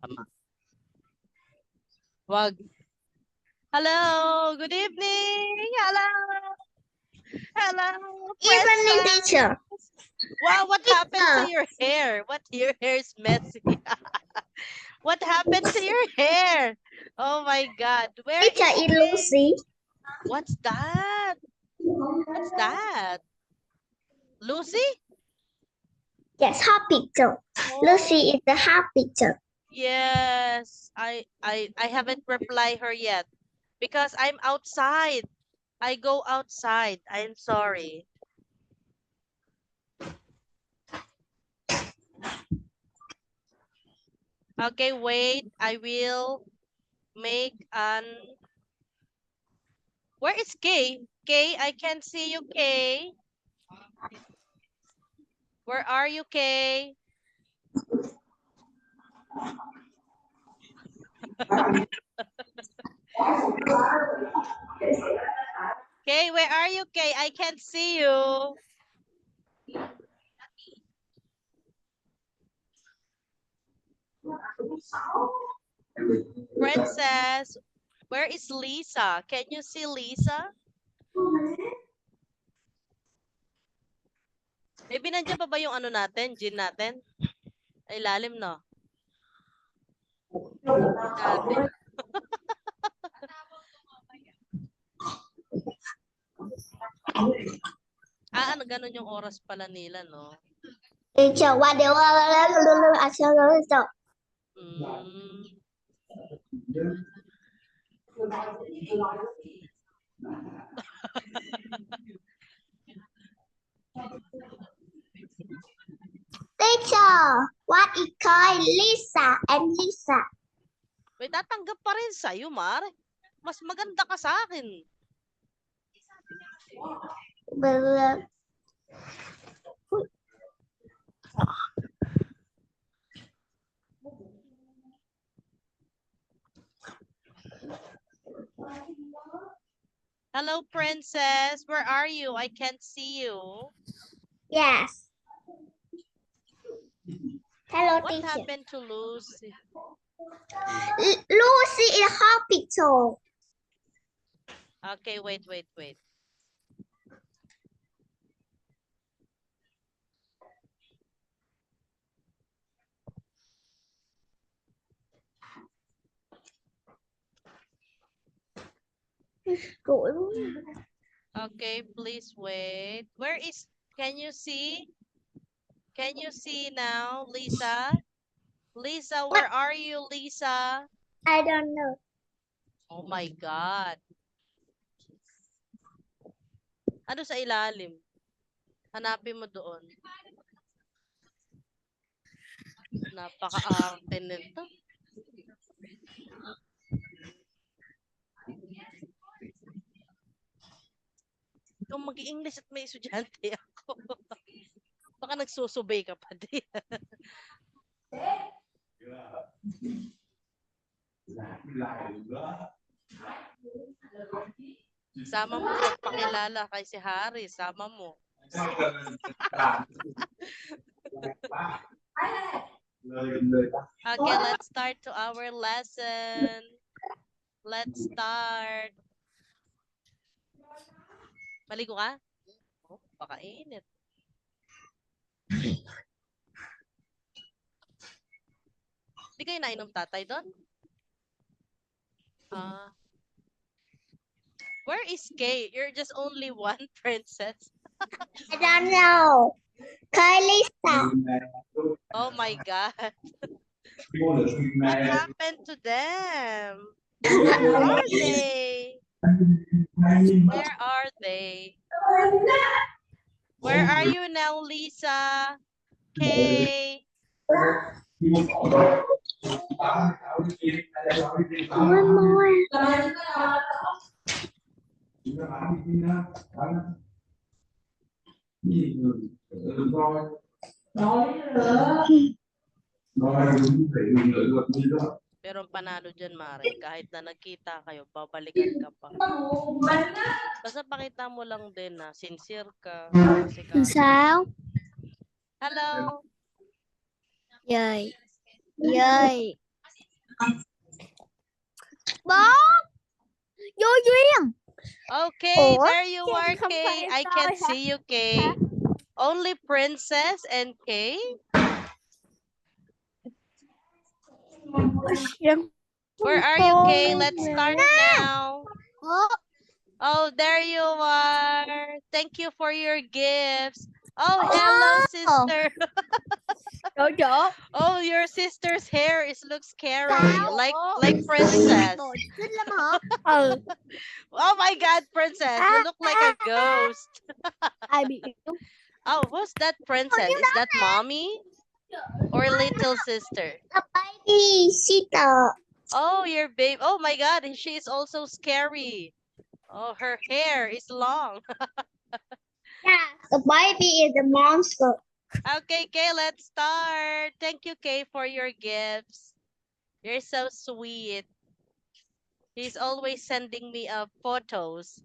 Tama. Wag. Hello, good evening. Hello. Hello, Evening, Princess. teacher. Wow, what happened to Teacher. your hair? Your hair is messy. What happened to your hair? Oh my God. Where Teacher is is Kay? Lucy. What's that? What's that? Lucy? Yes, hot picture. Oh, Lucy is the hot picture. yes. I haven't replied her yet because I'm outside. I go outside. I'm sorry. Okay, wait. I will make an. Where is Kay? Kay, I can't see you, Kay. Where are you, Kay? Kay, where are you, Kay? I can't see you. Princess, where is Lisa? Can you see Lisa? Maybe nandiyan pa ba yung ano natin, gin natin? Ay, lalim, no? Natin. Ano, ganun yung oras pala nila, no? Teacher, what do you Teacher, what is called Lisa and Lisa? May tatanggap pa rin sa'yo, Mar. Mas maganda ka sa akin. Hello, Princess. Where are you? I can't see you. Yes. Hello, What teacher. happened to Lucy? Lucy is hot picture. Okay, wait. Okay, please wait. Where is, can you see? Can you see now, Lisa? Lisa, where are you, Lisa? I don't know. Oh my God. Ano sa ilalim? Hanapin mo doon. Napaka-arte nito. Kung mag-i-English at may estudyante ako. Baka nagsusubay ka pa din. Sama mo magpakilala kay si Harry. Sama mo. Okay, let's start to our lesson. Let's start. Maligo ka? Oh, baka init. Hindi kayo nainom tatay doon? Where is Kay? You're just only one, Princess. I don't know. Call Lisa. Oh my God. What happened to them? Where are they? Where are they? Where are you now, Lisa? Kay? One more. Pero ang panalo dyan, Mare, kahit na nagkita kayo, babalikan ka pa. Basta pakita mo lang din na sincere ka. Sao? Hello? Yay. Yay. Bố, vô duyên. Okay, Ủa, there you chị are, không Kay. phải I coi can't hả? see you, Kay. Only Princess and Kay. Where are you, Kay? Let's start now. Oh, there you are. Thank you for your gifts. Oh, hello, sister. Chỗ. Oh, your sister's hair looks scary, Sao? like Princess. Xinh lắm hả? Oh my God, Princess, you look like a ghost. Ai bị Oh, who's that Princess? Is that mommy or little sister? a baby sister? Oh, your babe. Oh my God, she is also scary. Oh, her hair is long. Yeah, the baby is a monster. Okay, Kay, let's start. Thank you, Kay, for your gifts. You're so sweet. He's always sending me photos.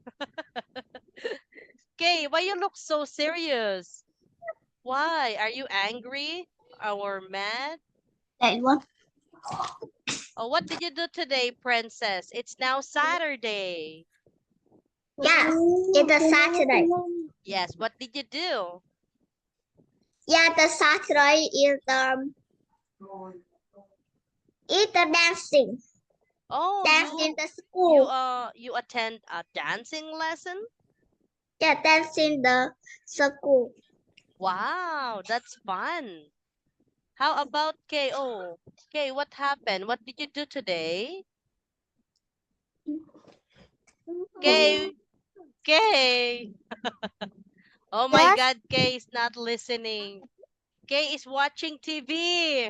Kay, why you look so serious? Why? Are you angry or mad? That one. Oh, what did you do today, Princess? It's now Saturday. Yeah, it's a Saturday. Yes, what did you do? Yeah, the Saturday is it's the dancing. Oh, Dance in the you school. you attend a dancing lesson? Yeah, dance in the school. Wow, that's fun. How about KO? Kay, what happened? What did you do today? Kay, Kay. Oh my Yes. God, Kay is not listening. Kay is watching TV.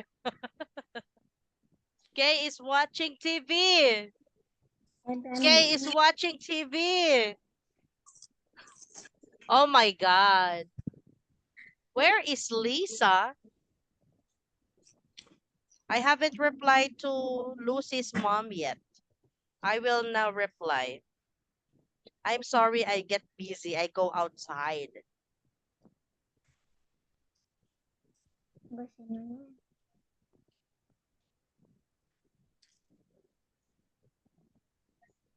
Kay is watching TV. Kay is watching TV. Oh my God. Where is Lisa? I haven't replied to Lucy's mom yet. I will now reply. I'm sorry, I get busy. I go outside.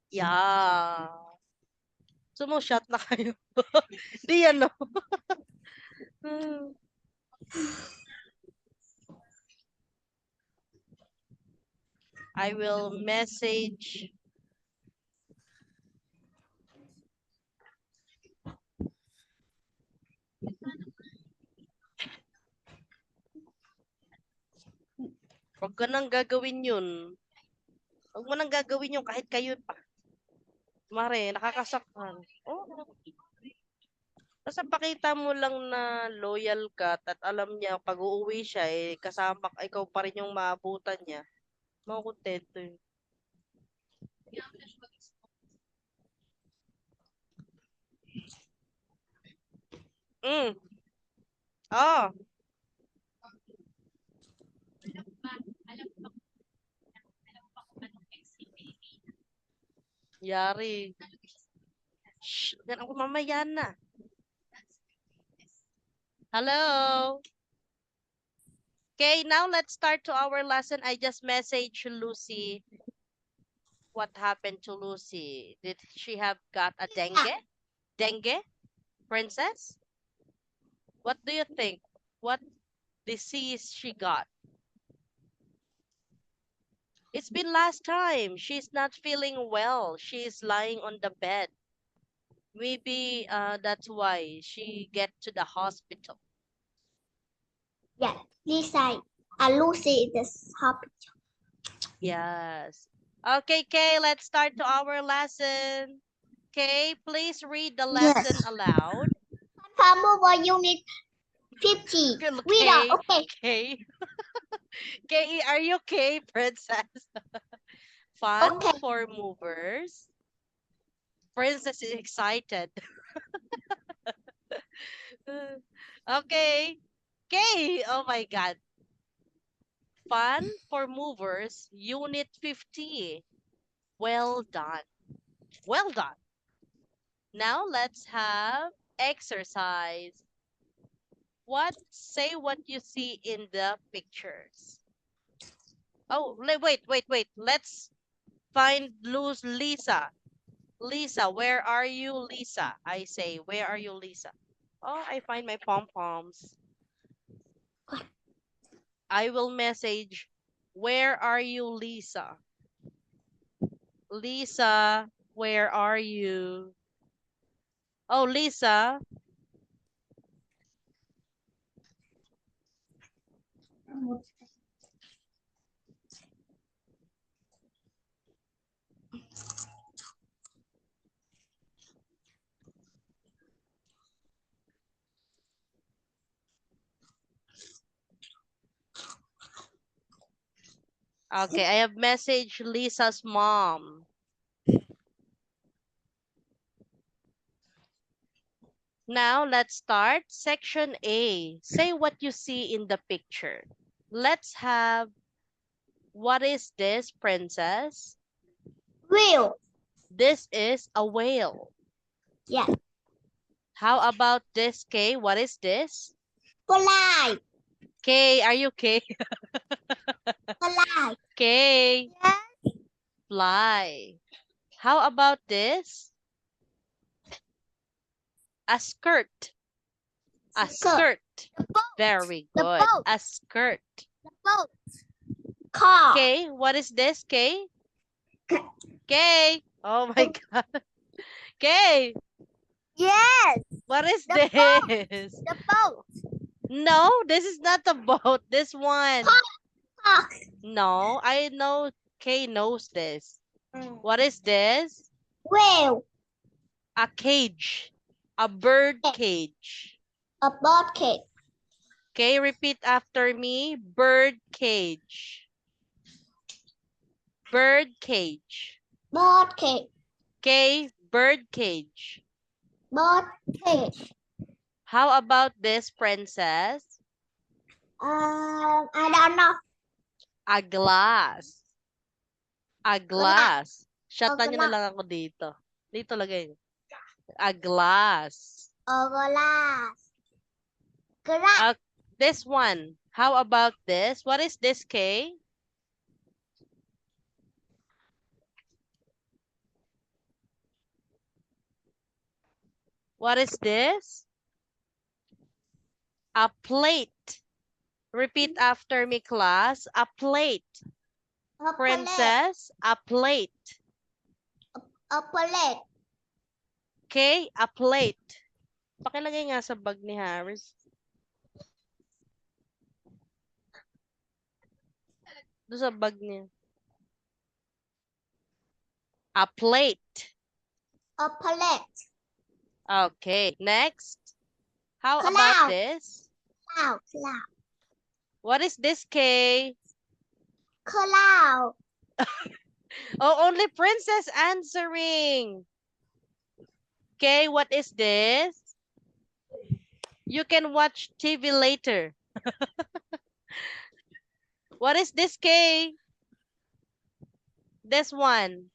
Yeah. Sumushot na kayo. Di yan, no? I will message. Huwag ka nang gagawin yun. Huwag mo nang gagawin yun kahit kayo pa. Mare, nakakasaktan. Oh. Basta pakita mo lang na loyal ka at alam niya pag uuwi siya, kasama ikaw pa rin yung maabutan niya. Makukontento yun. Mm. Oh. Yari. Shh, yan ako mamaya na. Hello. Okay, now let's start to our lesson. I just messaged Lucy. What happened to Lucy? Did she have got a dengue? Dengue? Princess? What do you think? What disease she got? It's been last time. She's not feeling well. She's lying on the bed. Maybe that's why she get to the hospital. Yeah, Lisa and Lucy is happy. Yes. Okay, Kay, let's start to our lesson. Kay, please read the lesson Yes. aloud. Farmer unit 50. Good, Read Kay. okay. Kay. Kay, are you okay, princess? Fun Okay. for movers. Princess is excited. Okay. Kay, oh my God. Fun for movers, unit 50. Well done. Well done. Now let's have exercise. Say what you see in the pictures. Oh, wait. Let's find Lisa. Lisa, where are you, Lisa? I say, where are you, Lisa? Oh, I find my pom-poms. I will message, where are you, Lisa? Lisa, where are you? Oh, Lisa. Okay, I have messaged Lisa's mom. Now, let's start section A. Say what you see in the picture. Let's have, what is this, princess? Wheel. This is a whale. Yeah. How about this, Kay? What is this? Fly. Kay, are you Kay? Fly. Kay, Yes. fly. How about this? A skirt. A skirt. The boat. Very The good. boat. A skirt. The boat. Car. Kay, what is this, Kay? Kay. Oh my God. Kay, Yes. what is The this? The boat. No, this is not a boat. This one. Park. No, I know Kay knows this. What is this? Whale. A cage. A bird cage. A bird cage. Okay, repeat after me. Bird cage. Bird cage. Bird cage. Okay, bird cage. Bird cage. How about this, princess? I don't know. A glass. A glass. Shutdown nyo na glass. lang ako dito. Dito lagay. A glass. Glass. Glass. This one. How about this? What is this, Kay? What is this? A plate. Repeat after me, class. A plate. A Princess, a plate. A plate. Okay, a plate. Pakilagay nga sa bag ni Harris. Doon sa bag niya. A plate. A plate. Okay, next. How Cloud. about this? Cloud. Cloud. What is this, Kay? Cloud. Oh, only Princess answering. Okay, what is this? You can watch TV later. What is this, Kay? This one.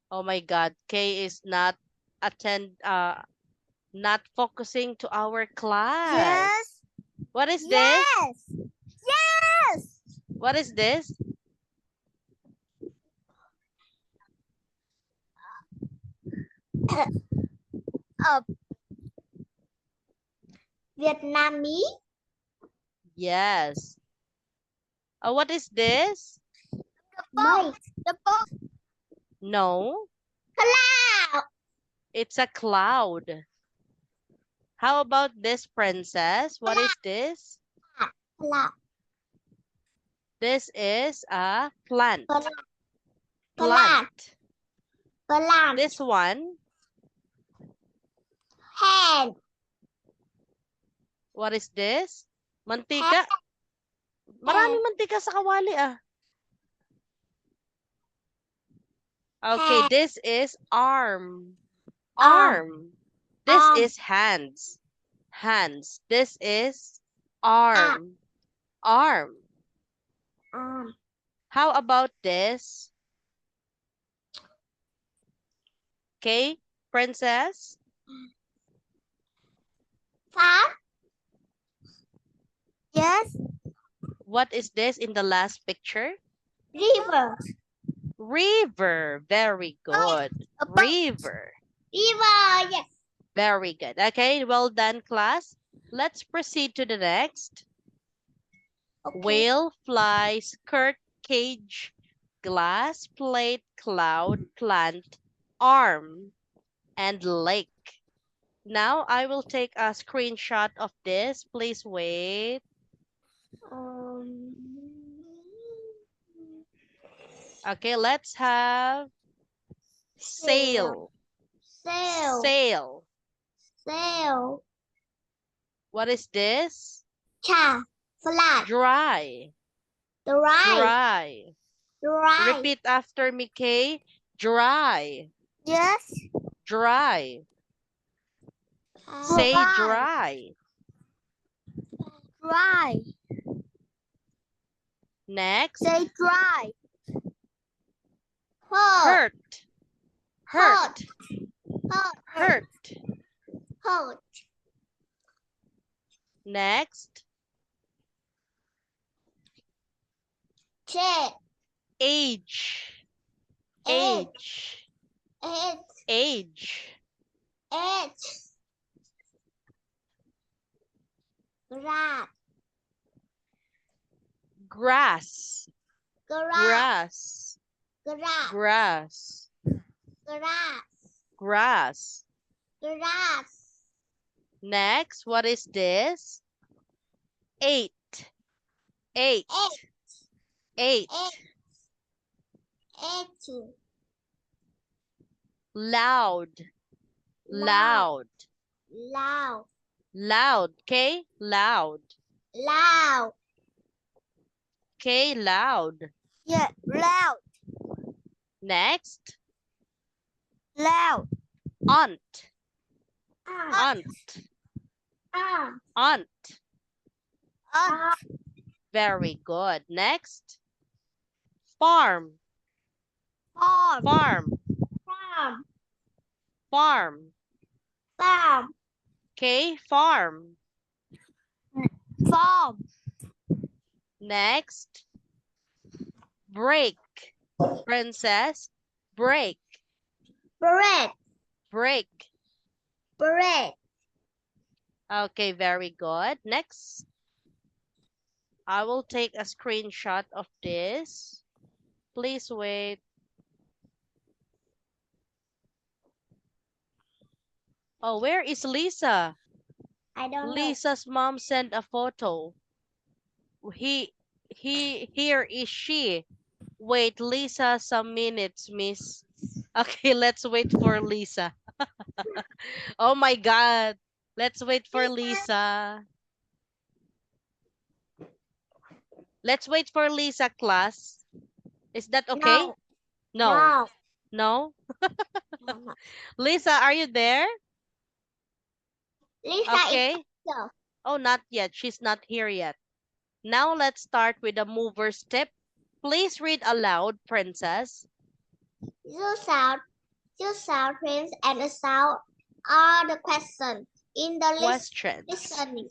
Oh my God, Kay is not not focusing to our class. Yes. What is this? Yes. Yes. What is this? Vietnamese. Yes. What is this? The boat. The boat. No, Cloud. it's a cloud. How about this, princess? What is this? Cloud. This is a plant. Plant. Plant. Plant. This one, Hand. what is this? Mantika. Maraming mantika sa kawali ah. Okay, this is arm. Arm. This is hands. Hands. This is arm. Arm. How about this? Okay, princess. Fan. Yes. What is this in the last picture? River. River. Very good. A boat. River. River. Yes. Very good. Okay, well done, class. Let's proceed to the next. Okay. Whale, fly, skirt, cage, glass, plate, cloud, plant, arm, and lake. Now I will take a screenshot of this. Please wait. Um, Okay, let's have sail. Sail. Sail. Sail. What is this? Cha. Flat. Dry. Dry. Dry. Dry. Repeat after me, Kay. Dry. Yes. Dry. Say dry. Dry. Next. Say dry. Hurt. Hurt. Hurt. Hurt. Hurt. Hurt. Next. Check. Age. Age. Age. Age. Age. Age. Grass. Grass. Grass. Grass. Grass. Grass. Grass. Grass. Grass. Next, what is this? 8. 8. 8. Eight. Loud. Loud. Loud. Loud. Okay? Loud. Loud. Okay? Loud. Yeah, loud. Next. Loud. Aunt. Aunt. Aunt. Aunt. Aunt. Very good. Next. Farm. Farm. Farm. Farm. Farm. Farm. Okay? Farm. Farm. Next. Break. Princess. Break. Bread. Break. Bread. Okay, very good. Next. I will take a screenshot of this. Please wait. Oh, where is Lisa? I don't know. Lisa's mom sent a photo. Here is she. Wait, Lisa, some minutes, miss. Okay, let's wait for Lisa. Oh my God. Let's wait for Lisa. Let's wait for Lisa, class. Is that okay? No. No? No. Lisa, are you there? Lisa Okay. is so. Oh, not yet. She's not here yet. Now let's start with the mover step. Please read aloud, Princess. You sound, prince, and a sound are the questions in the Questions. listening.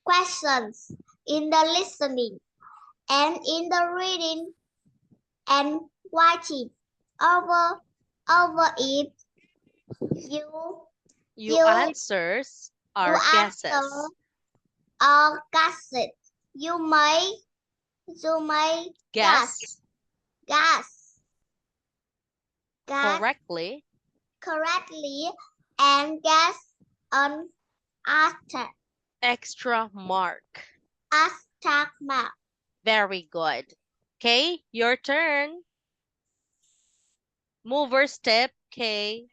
Questions in the listening and in the reading and writing. Over it, You answers are guesses. Are guesses. You may Guess correctly and guess on after extra mark. mark. Very good. Okay, your turn. Mover step, okay.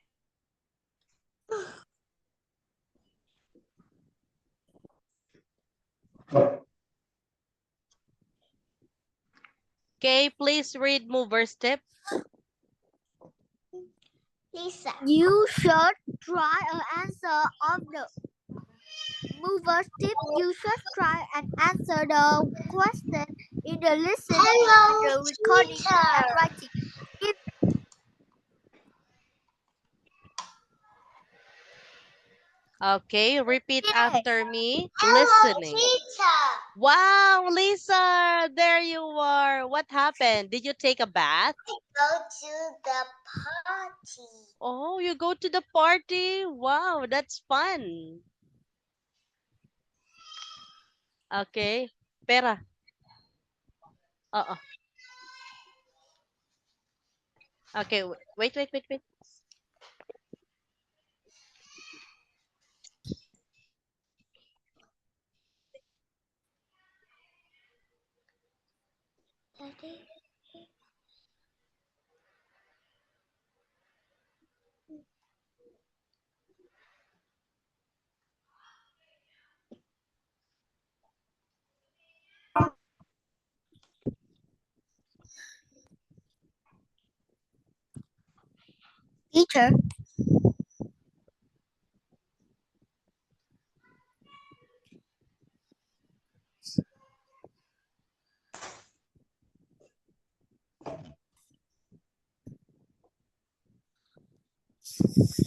Okay, please read mover step. Lisa. You should try an answer of the mover step. You should try and answer the question in the listening and the recording and writing. Okay, repeat Yes. after me. Hello, Listening. teacher. Wow, Lisa, there you are. What happened? Did you take a bath? Go to the party. Oh, you go to the party? Wow, that's fun. Okay. Pera. Oo. Okay, wait. Teacher.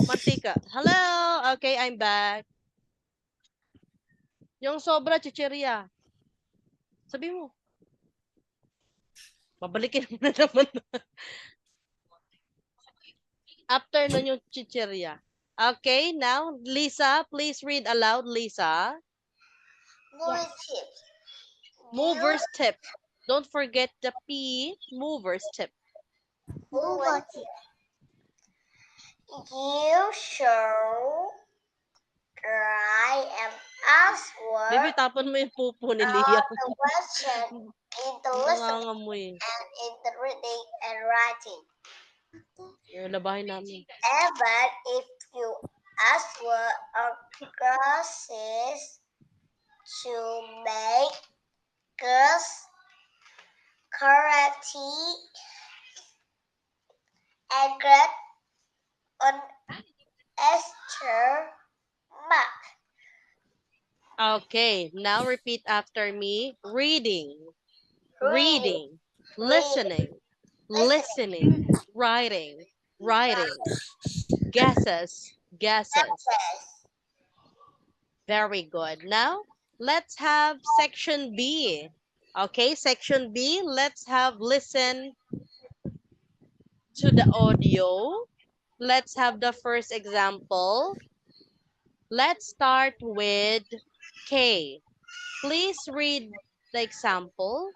Mantika. Hello. Okay, I'm back. Yung sobra chicheria. Sabi mo. Babalikin mo na naman. After nun yung chicheria. Okay, now, Lisa, please read aloud, Lisa. Movie tip. Mover's tip. Don't forget the P, mover's tip. Mover tip. You should try and Baby, answer tapon mo yung pupo ni all Lia. the questions in the listening Nangangamoy. and in the reading and writing. Yung labahin namin. Even if you answer or classes to make us correctly accurate on Esther mark. Okay, now repeat after me. Reading, reading, listening, listening, writing, writing, guesses, guesses. Very good. Now, let's have section B. Okay, section B, let's have listen to the audio. Let's have the first example. Let's start with K. Please read the example.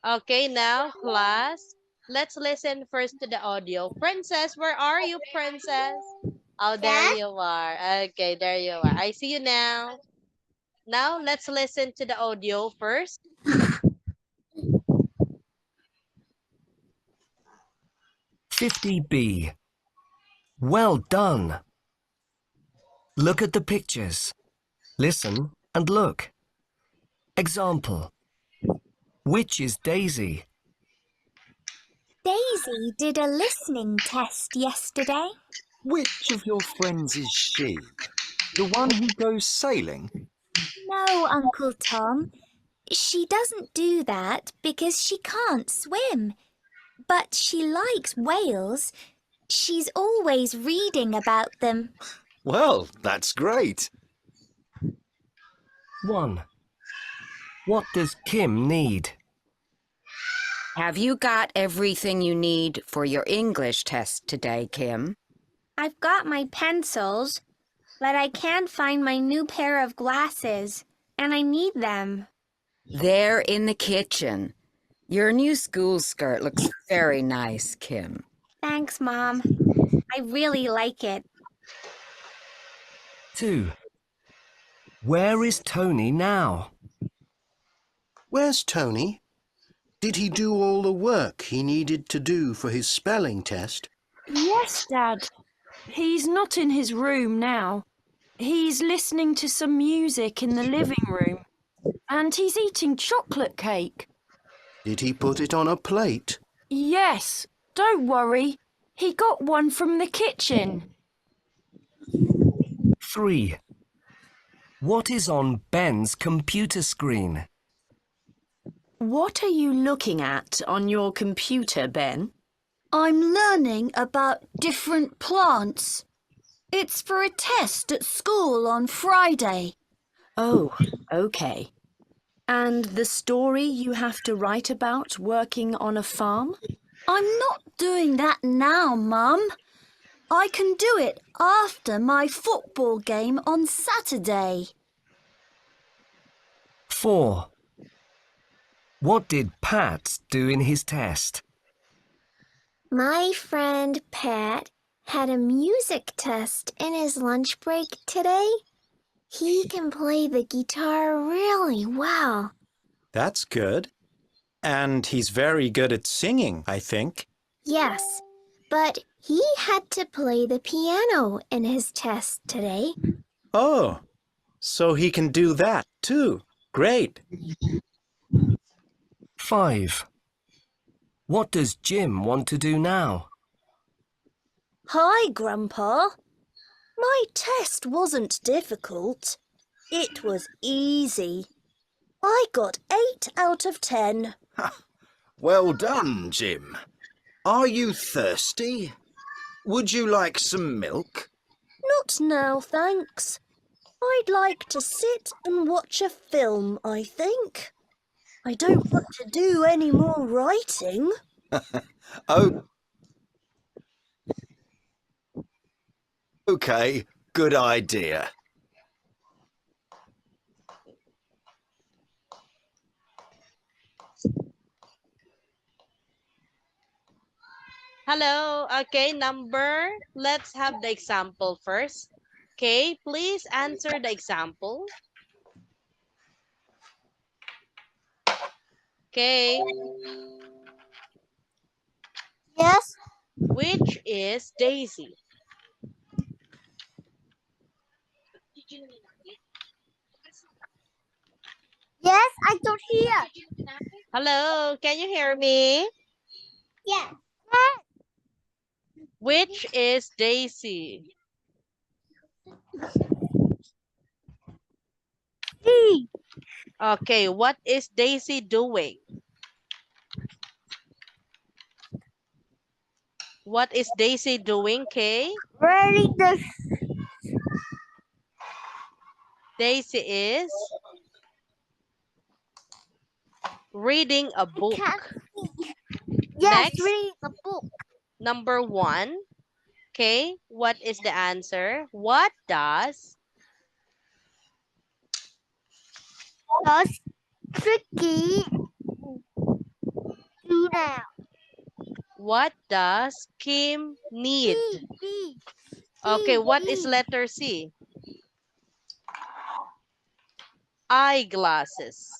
Okay, now, class, let's listen first to the audio. Princess, where are you, Princess? Oh, there you are. Okay, there you are. I see you now. Now, let's listen to the audio first. 50B. Well done. Look at the pictures. Listen and look. Example. Which is Daisy? Daisy did a listening test yesterday. Which of your friends is she? The one who goes sailing? No, Uncle Tom. She doesn't do that because she can't swim. But she likes whales. She's always reading about them. Well, that's great. 1. What does Kim need? Have you got everything you need for your English test today, Kim? I've got my pencils, but I can't find my new pair of glasses, and I need them. They're in the kitchen. Your new school skirt looks very nice, Kim. Thanks, Mom. I really like it. 2. Where is Tony now? Where's Tony? Did he do all the work he needed to do for his spelling test? Yes, Dad. He's not in his room now. He's listening to some music in the living room. And he's eating chocolate cake. Did he put it on a plate? Yes, Don't worry. He got one from the kitchen. 3. What is on Ben's computer screen? What are you looking at on your computer, Ben? I'm learning about different plants. It's for a test at school on Friday. Oh, okay. And the story you have to write about working on a farm? I'm not doing that now, Mum. I can do it after my football game on Saturday. 4. What did Pat do in his test? My friend Pat had a music test in his lunch break today. He can play the guitar really well. That's good. And he's very good at singing, I think. Yes, but he had to play the piano in his test today. Oh, so he can do that too. Great. 5. What does Jim want to do now? Hi, Grandpa. My test wasn't difficult. It was easy. I got 8 out of 10. Well done, Jim. Are you thirsty? Would you like some milk? Not now, thanks. I'd like to sit and watch a film, I think. I don't want to do any more writing. Oh. Okay, good idea. Hello. Okay, let's have the example first. Okay, please answer the example. Okay. Yes. Which is Daisy? Yes, I don't hear. Hello, can you hear me? Yes. Which is Daisy? C. Okay, what is Daisy doing? What is Daisy doing, Kay? Reading the. Daisy is reading a book. Yes, Next, reading a book. number 1. Okay, what is the answer? What does Does Tricky do now? what does Kim need? D. Okay, what is letter C? Eyeglasses.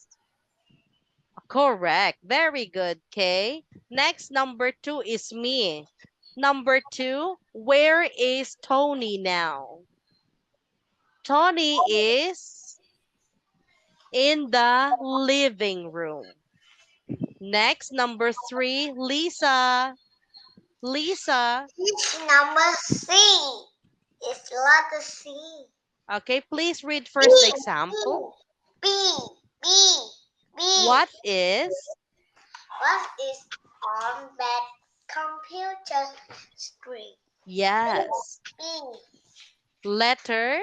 Correct. Very good, Kay. Next, number 2 is me. Number 2, where is Tony now? Tony is in the living room. Next, number 3, Lisa. Lisa. It's number C. It's letter C. Okay, please read first the example. B. What is on that computer screen? Yes. B. Letter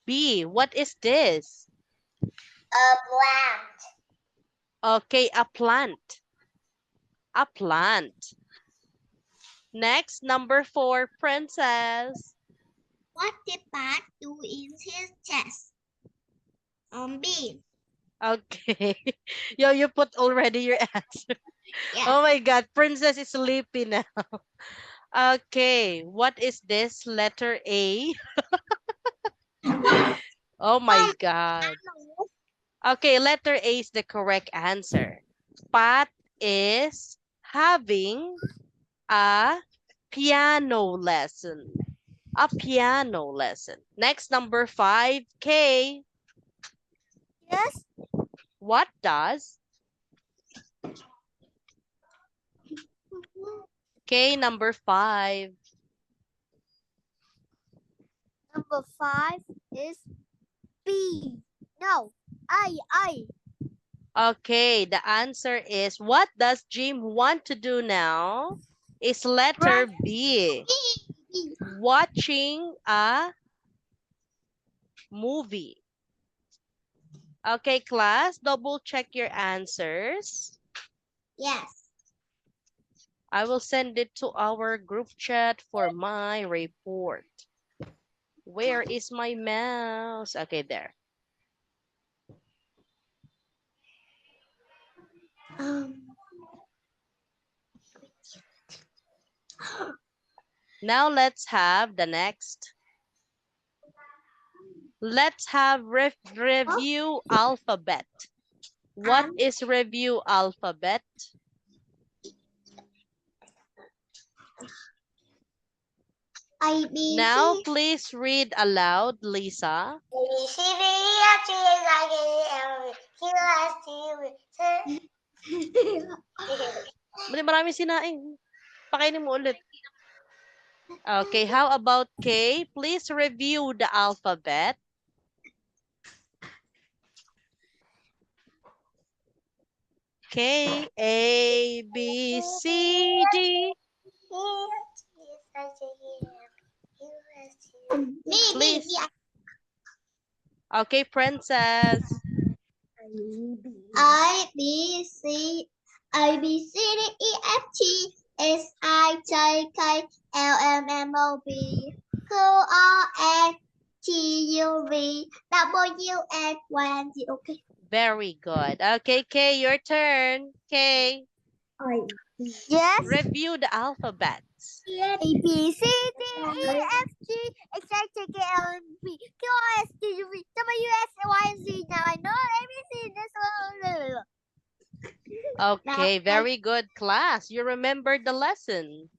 B. What is this? A plant. Okay, a plant. A plant. Next, number 4, Princess. What did Pat do in his test? B. Okay. Yo, you put already your answer. Yeah. Oh my God, Princess is sleepy now. Okay, what is this? Letter A. Oh my God. Okay, letter A is the correct answer. Pat is having a piano lesson. A piano lesson. Next, number 5, K. Yes. What does Okay, number 5. Number 5 is B. No, I. Okay, the answer is, what does Jim want to do now? Is letter B. Watching a movie. Okay, class, double check your answers. Yes. I will send it to our group chat for my report. Where is my mouse? Okay, there. Now let's have the next. Let's have review alphabet. What is review alphabet? A, B, Now C. please read aloud, Lisa. A, B, C, D, E, F, G, H, I, K, L, M, N, O, P, Q, R, S, T, U, V. Maraming sinaing. Pakainin mo ulit. Okay, how about K? Please review the alphabet. K, A, B, C, D. Please. Okay, Princess. A, B, C, D, E, F, G, H, I, J, K, L, M, N, O, P, Q, R, S, T, U, V, W, X, Y, and Z. Okay. Very good. Okay, K, your turn. K, Yes. review the alphabets. A, B, C, D, E, F, G, H, I, J, K, L, M, P, Q, R, S, T, U, V, W, X, Y, and Z. Now I know ABC. This one. Okay, very good, class. You remembered the lesson.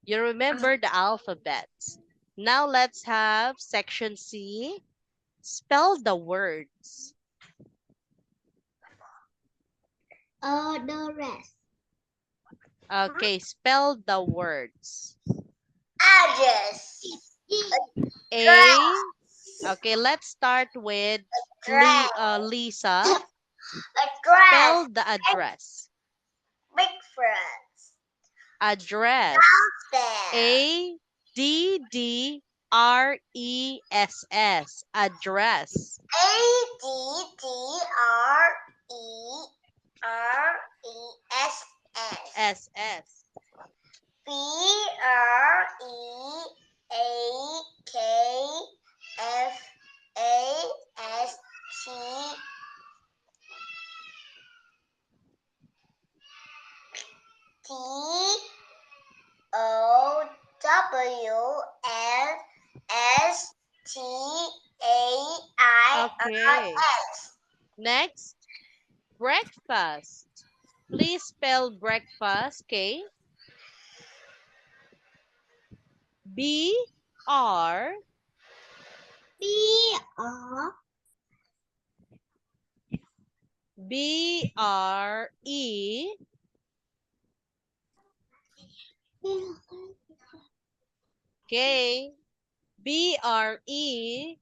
You remember the alphabets. Now let's have section C. Spell the words. The rest. Okay, spell the words. Address. A. Okay, let's start with Lisa. Address. Spell the address. Big friends. Address. A D D R E S S. Address. A D D R E S S. S S. B R E A K F A S T T O W N S T A I Okay. S. Next, breakfast. Please spell breakfast, okay? B R B R B R E K B R E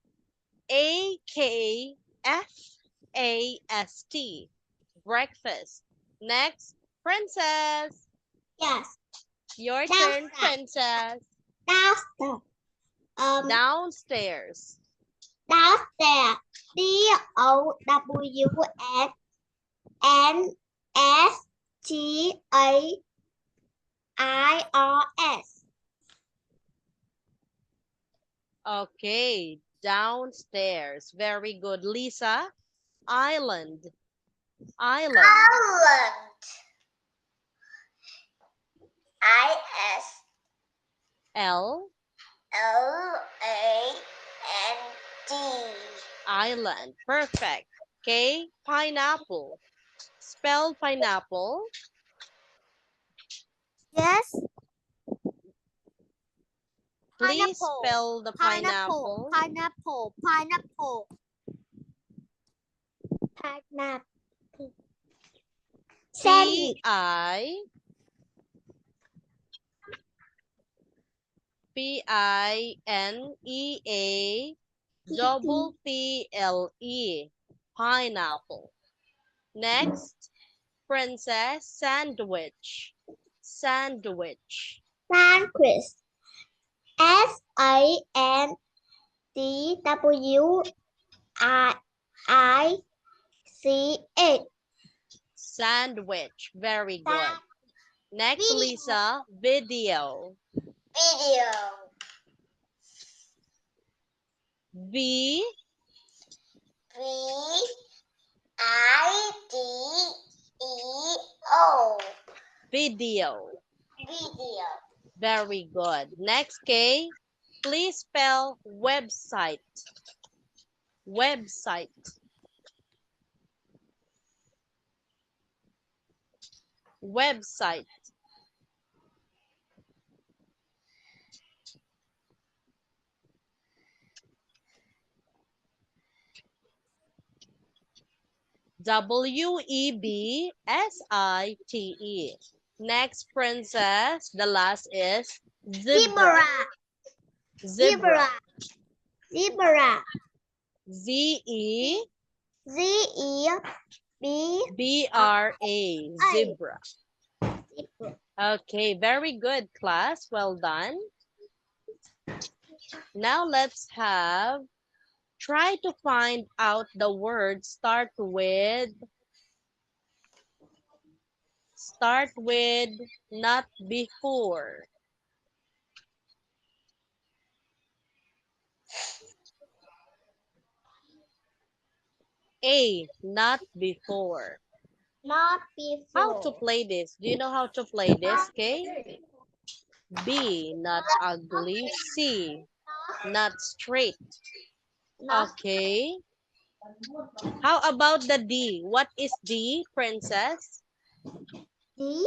A K F A S T. Breakfast. Next, Princess. Yes. Your turn, Princess. Downstairs. Downstairs. Downstairs. DOWNSTAIRS. Okay, downstairs. Very good. Lisa, island. Island. Island. IS. L. LAND. Island. Perfect. Okay, pineapple. Spell pineapple. Yes. Please spell the pineapple. Pineapple. P-I. Pineapple. Pineapple. Next, princess, sandwich. Sandwich. Sandwich. SANDWICH. Sandwich. Very good. Next, Lisa, video. Video. V. VIDEO. Video. Video. Very good. Next, K. Please spell website. Website. Website. WEBSITE. Next, princess. The last is zebra. Zebra. Zebra. ZEBRA. Zebra. Zebra. Okay, very good, class. Well done. Now let's try to find out the word start with not before. A, not before. Not before. How to play this? Do you know how to play this? Okay. B, not ugly. C, not straight. Okay. How about the D? What is D, princess? D.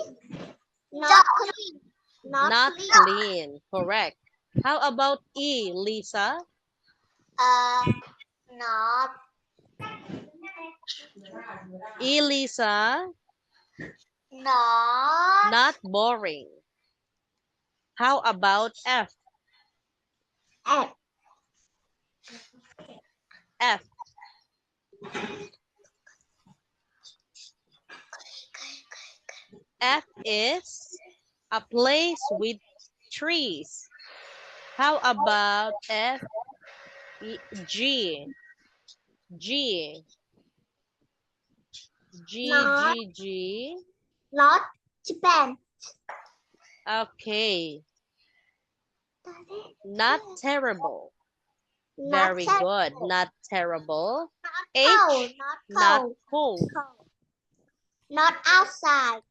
Not clean. Not clean. Correct. How about E, Lisa? Not. E, Lisa? Not. Not boring. How about F? F. F. F is a place with trees. How about F? G. G. G, Not. G, G. Not Japan. Okay. Not terrible. Not Very terrible. good. Not terrible. Not cold. H. Not Not cold. cold. Not outside.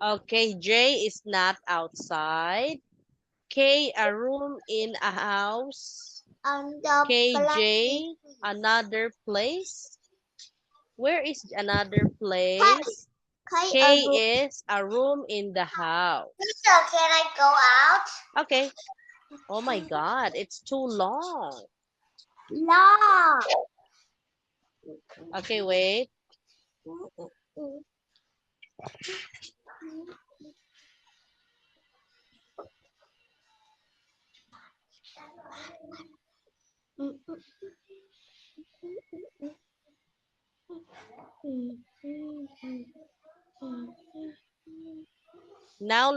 Okay. J is not outside. K, a room in a house. On the KJ, another place. Where is another place? K is a room in the house. Teacher, can I go out? Okay. Oh my God, it's too long. Long. Okay, wait. Now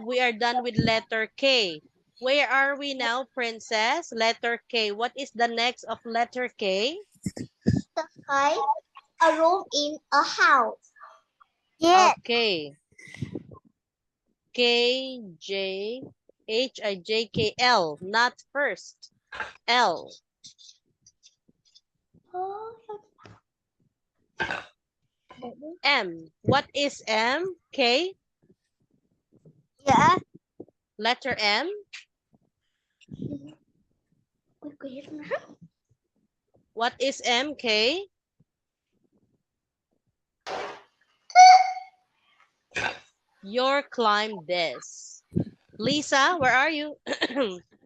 we are done with letter K. Where are we now, princess? Letter K. What is the next of letter K? Okay. A room in a house. Yes. Okay. K, J, H, I, J, K, L. Not first. L. M. What is M? K? Yeah. Letter M? What is M, K? Your climb this. Lisa, where are you?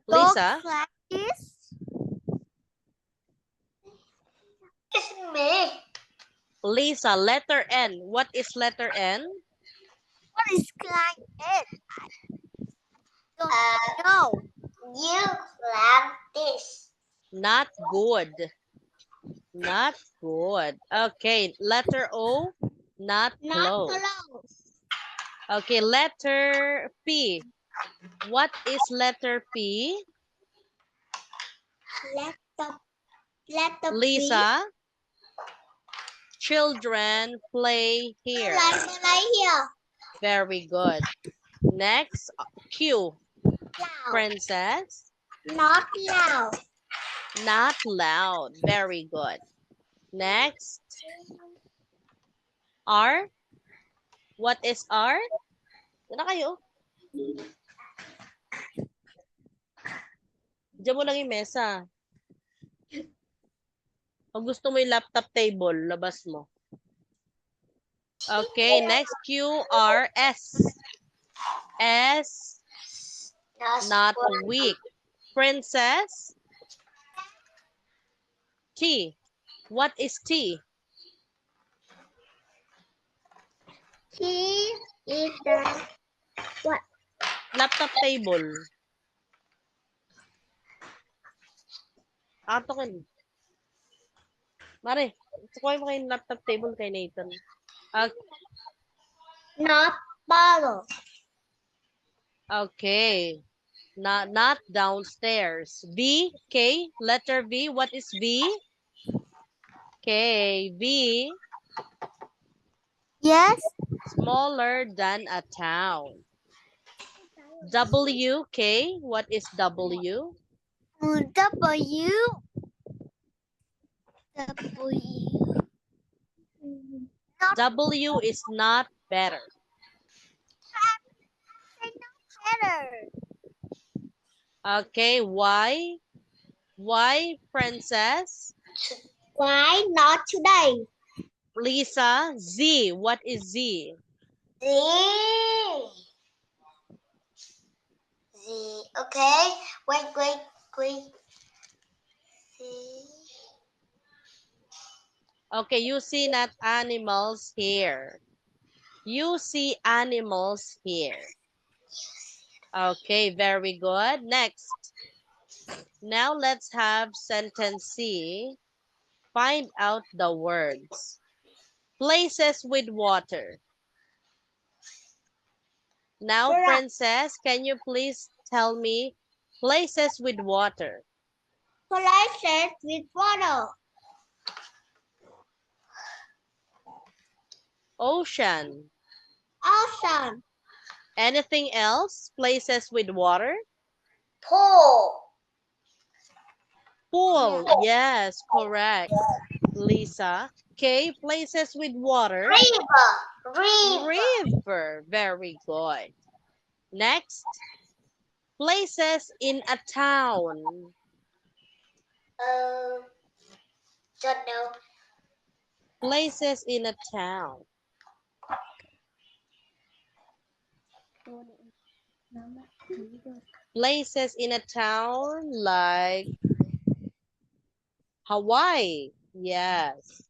Lisa? This is me. Lisa, letter N. What is letter N? What is climb it? No. You like this. Not good. Not good. Okay, letter O, not close. Okay, letter P. What is letter P? Letter Lisa, children play here. Play here. Very good. Next, Q. Loud. Princess, Not loud. not loud. Very good. Next, R. What is R? Diyan na kayo. Diyan mo lang yung mesa. Pag gusto mo yung laptop table, labas mo. Okay, next Q, R, S. S, not weak. Princess, T. What is T? T is the what? Laptop table. Atokin. Mare, sukuhay mo kayo yung laptop table kay Nathan. Not bottle. Okay. Not downstairs. V, K, letter V. What is V? K, V. Yes. Smaller than a town. W, K. What is W? W. W is not better. Better. Okay, Y. Y, Princess. Why not today? Lisa, Z. What is Z? Z. Okay. Wait. Z. Okay, you see not animals here. You see animals here. Okay, very good. Next. Now let's have sentence C. Find out the words. Places with water. Now, Princess, can you please tell me places with water? Places with water. Ocean. Ocean. Anything else? Places with water? Pool. Pool. Yes, correct. Lisa. Okay, places with water. River. Very good. Next. Places in a town. Don't know. Places in a town. Places in a town like Hawaii. Yes.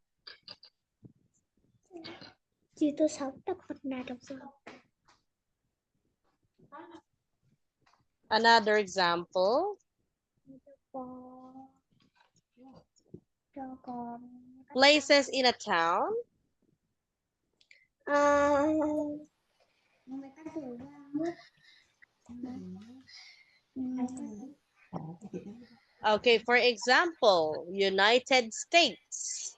Dito sa tapat na daw. Another example. Places in a town. Okay, for example, United States,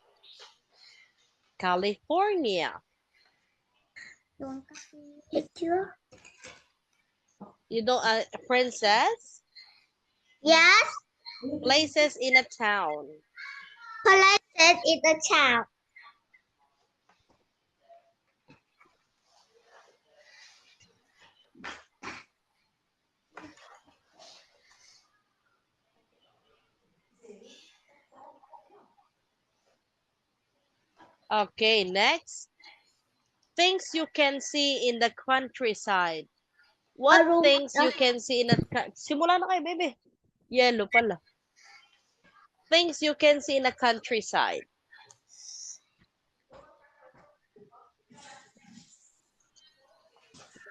California. You know, Princess? Yes. Places in a town. Places in a town. Okay, next. Things you can see in the countryside. What things you can see in a... Simula na kayo, baby. Yellow pala. Things you can see in a countryside.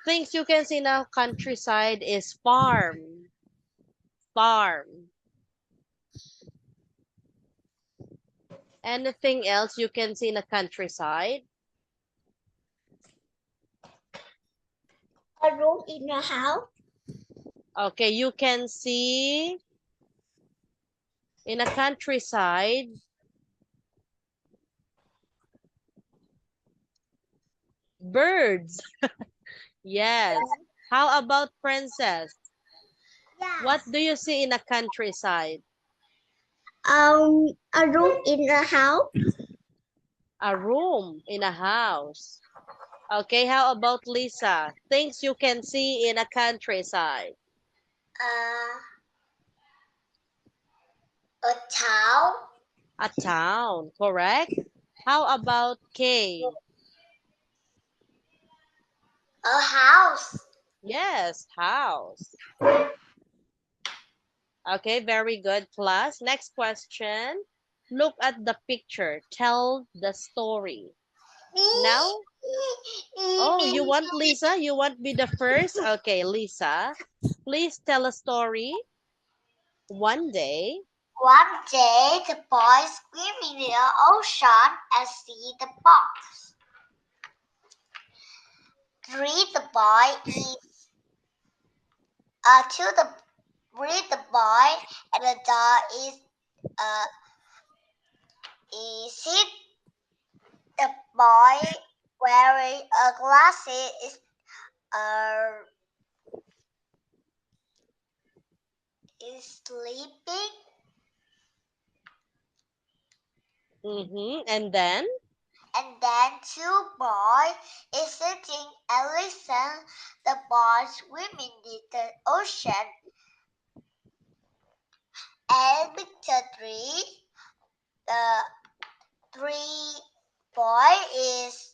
Things you can see in a countryside is farm, farm. Anything else you can see in the countryside? A room in a house. Okay, you can see in a countryside birds. Yes. How about Princess? Yeah. What do you see in a countryside? A room in a house. A room in a house. Okay, how about Lisa? Things you can see in a countryside. A town. A town, correct? How about Kay? A house. Yes, house. Okay, very good, class. Next question. Look at the picture. Tell the story. Now, oh, you want Lisa? You want me the first? Okay, Lisa, please tell a story. One day, The boy swimming in the ocean and see the box. 3. The boy is the boy and the dog is it the boy wearing a glasses is sleeping. and then, And then 2 boys is sitting and listen the boy swimming in the ocean. And picture 3, the 3 boy is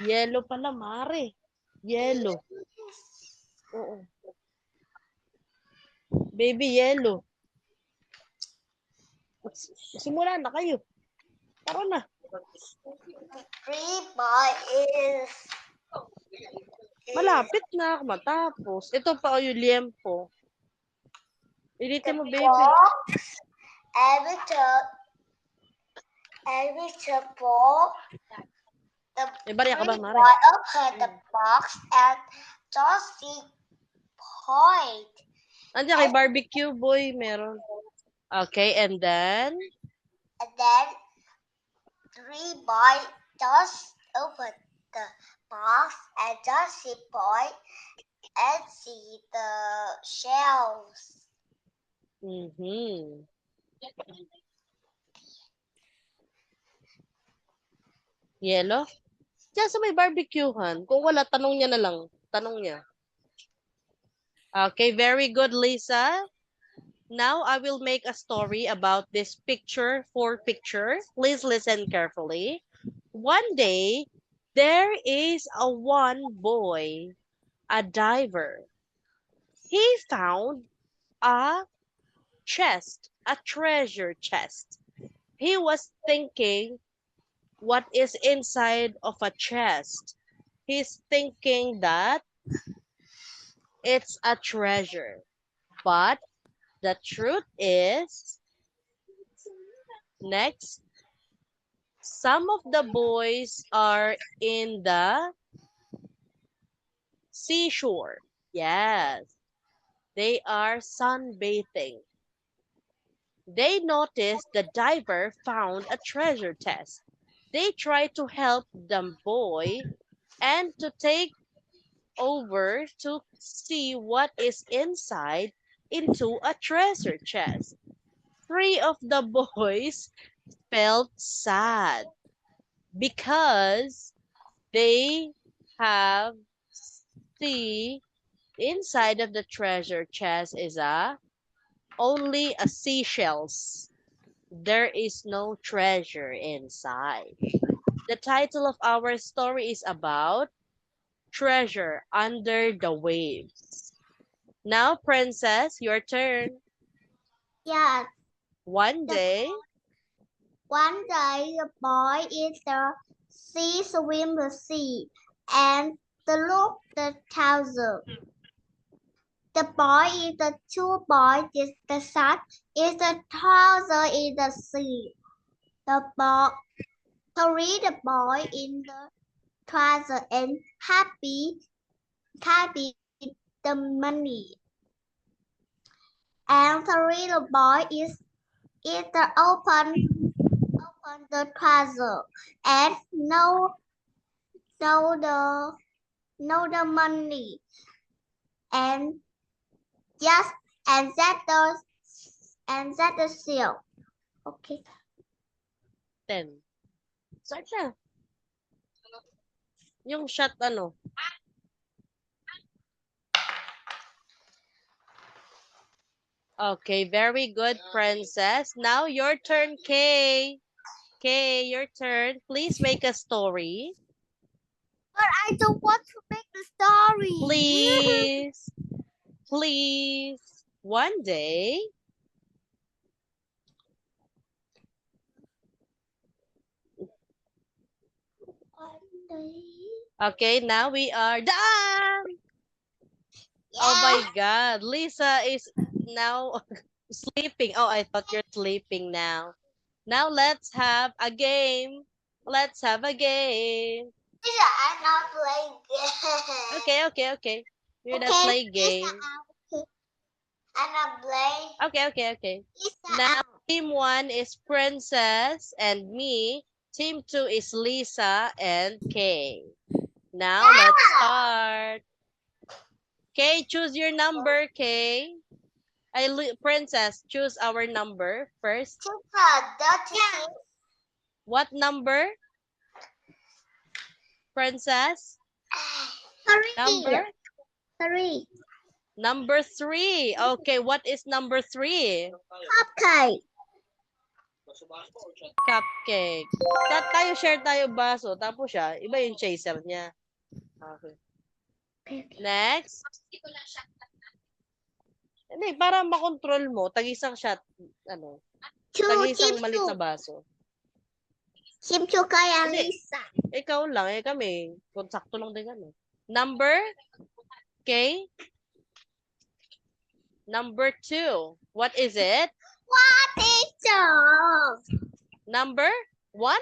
yellow pala, Mare. Yellow. Oo. Baby yellow. Simula na kayo. Tara na. 3 boy is Malapit na matapos. Ito pa o yung liempo. Ilitin mo, baby. box and picture 4. May barya ka ba, Mare? Boy open the box and just see point. Andiyan kay barbecue boy, meron. Okay, and then? And then 3 boy just open the box and just see boy and see the shells. Yellow? Diyan sa may barbecuehan. Kung wala, tanong niya na lang. Tanong niya. Okay, very good, Lisa. Now, I will make a story about this picture for picture. Please listen carefully. One day, there is one boy, a diver. He found a chest, a treasure chest. He was thinking, what is inside of a chest? He's thinking that it's a treasure. But the truth is, next, some of the boys are in the seashore. Yes, they are sunbathing. They noticed the diver found a treasure chest. They tried to help the boy and to take over to see what is inside into a treasure chest. 3 of the boys felt sad because they have see inside of the treasure chest is only a seashells. There is no treasure inside. The title of our story is about Treasure Under the Waves. Now, Princess, your turn. Yes. One day, the boy is the sea swim the sea and look the trouser. The boy is the two boys is the sun, is the trouser is the sea. The boy, the boy in the trouser and happy the money. And three, the boy is the open the trouser and know the money and just and that the seal. Okay. 10. Start na. Yung shot ano? Okay, very good, Princess. Now your turn, Kay. Kay, your turn. Please make a story. But I don't want to make the story. Please. Please. One day. Okay, now we are done. Oh my God. Lisa is now sleeping. Oh, I thought you're sleeping now. Now let's have a game. Let's have a game. Lisa, I'm not playing game. Okay. You're not playing game. I'm not playing. Okay. Lisa, Now, team 1 is Princess and me. Team 2 is Lisa and Kay. Now, let's start. Kay, choose your number, Kay. Princess, choose our number first. What number? Princess? Number? 3. Number 3. Okay, what is number 3? Cupcake. Cupcake. Share tayo baso. Tapos siya, iba yung chaser niya. Okay. Next. Hindi, para makontrol mo, tag-isang shot, tag-isang malit na baso. Simcho kaya Hindi. Lisa. Ikaw lang, kami, kung sakto lang din kami. Number? Okay. Number 2. What is it? What is it? Number 1?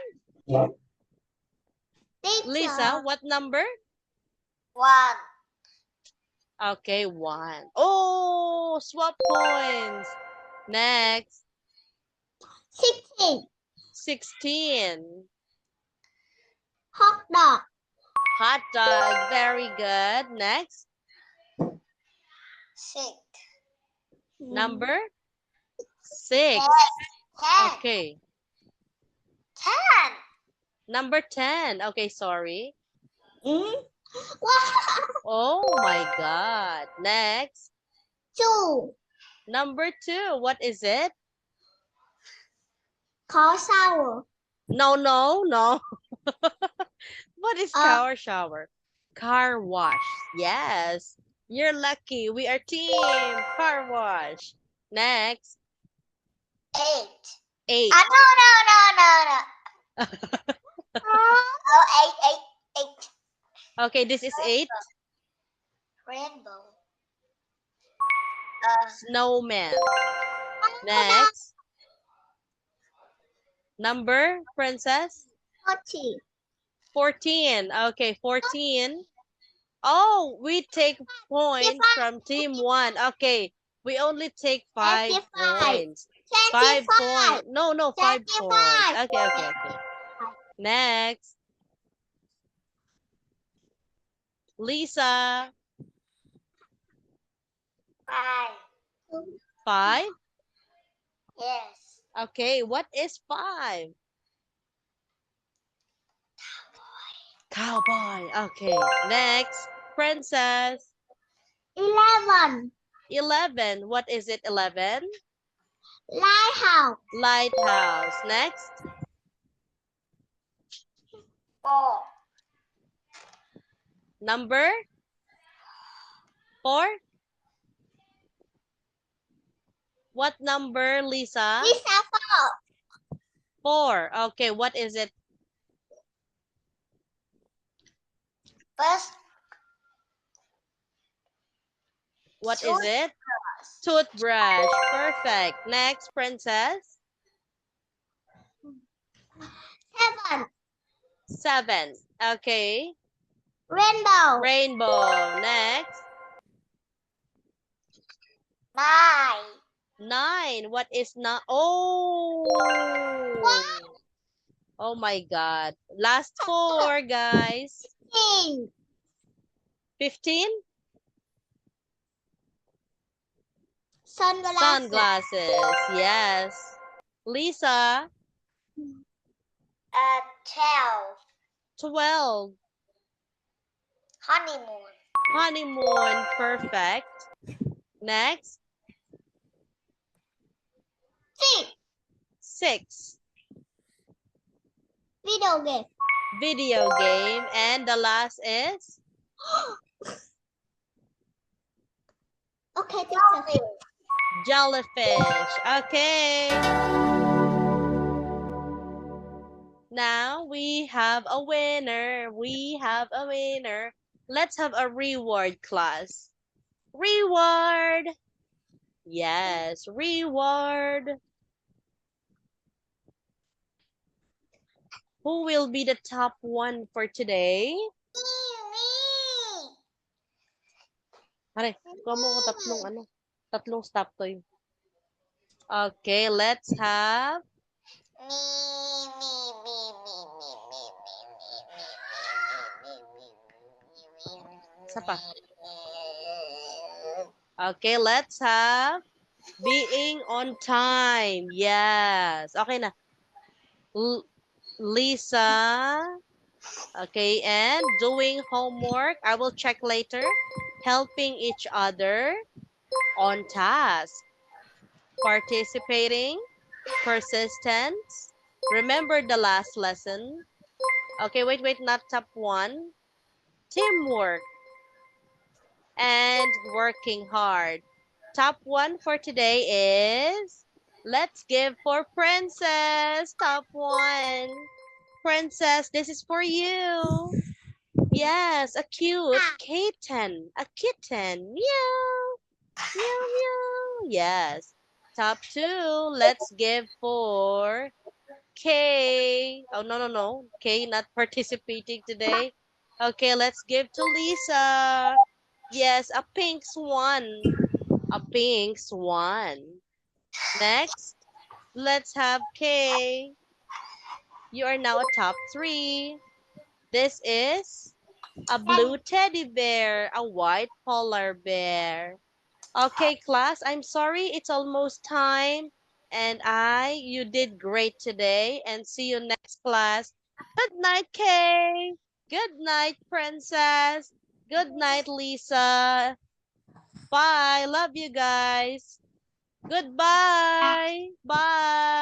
Lisa, what number? 1. Okay, 1. Oh, swap coins. Next. 16. 16. Hot dog. Hot dog. Very good. Next. 6. Number 6. 10. Okay. 10. Number 10. Okay, sorry. Wow. Oh my God. Next. 2. Number 2. What is it? Cold shower. No. What is car shower? Car wash. Yes. You're lucky. We are team car wash. Next. 8. 8. No. Oh, 8. Okay, this is 8. Rainbow. Snowman. Next. Number, Princess? 40. 14. Okay, 14. Oh, we take points from team 1. Okay, we only take 5 points. 5 points. No, 5 points. Okay. Next. Lisa. 5. 5? Yes. Okay, what is 5? Cowboy. Okay, next. Princess. 11. 11. What is it, 11? Lighthouse. Lighthouse. Next. 4. Number? 4? What number, Lisa? Lisa, 4. Okay, what is it? What is it? Toothbrush. Perfect. Next, Princess. 7. 7. Okay. Rainbow. Rainbow. Next. 9. 9. What is not? Oh. Oh my God. Last 4, guys. 15. 15. Sunglasses. Sunglasses. Yes. Lisa. 12. 12. Honeymoon. Honeymoon. Perfect. Next. 6. 6. Video game. Video game. And the last is? Okay, teacher. Jellyfish. Okay. Now we have a winner. We have a winner. Let's have a reward, class. Reward. Yes, reward. Who will be the top one for today? Pare, kuha mo ko tatlong stop toy. Okay, let's have isa pa. Okay, let's have being on time. Yes. Okay na. Lisa. Okay, and doing homework. I will check later. Helping each other on task. Participating. Persistence. Remember the last lesson. Okay, wait, not top 1. Teamwork. And working hard. Top 1 for today is, let's give for Princess. Top 1. Princess, this is for you. Yes, a cute kitten. A kitten. Meow. Meow, meow. Yes. Top 2, let's give for Kay. Oh, no. Kay not participating today. Okay, let's give to Lisa. Yes, a pink swan. A pink swan. Next, let's have Kay. You are now a top 3. This is a blue teddy bear, a white polar bear. Okay, class, I'm sorry, it's almost time. And you did great today. And see you next class. Good night, Kay. Good night, Princess. Good night, Lisa. Bye. Love you guys. Goodbye. Bye.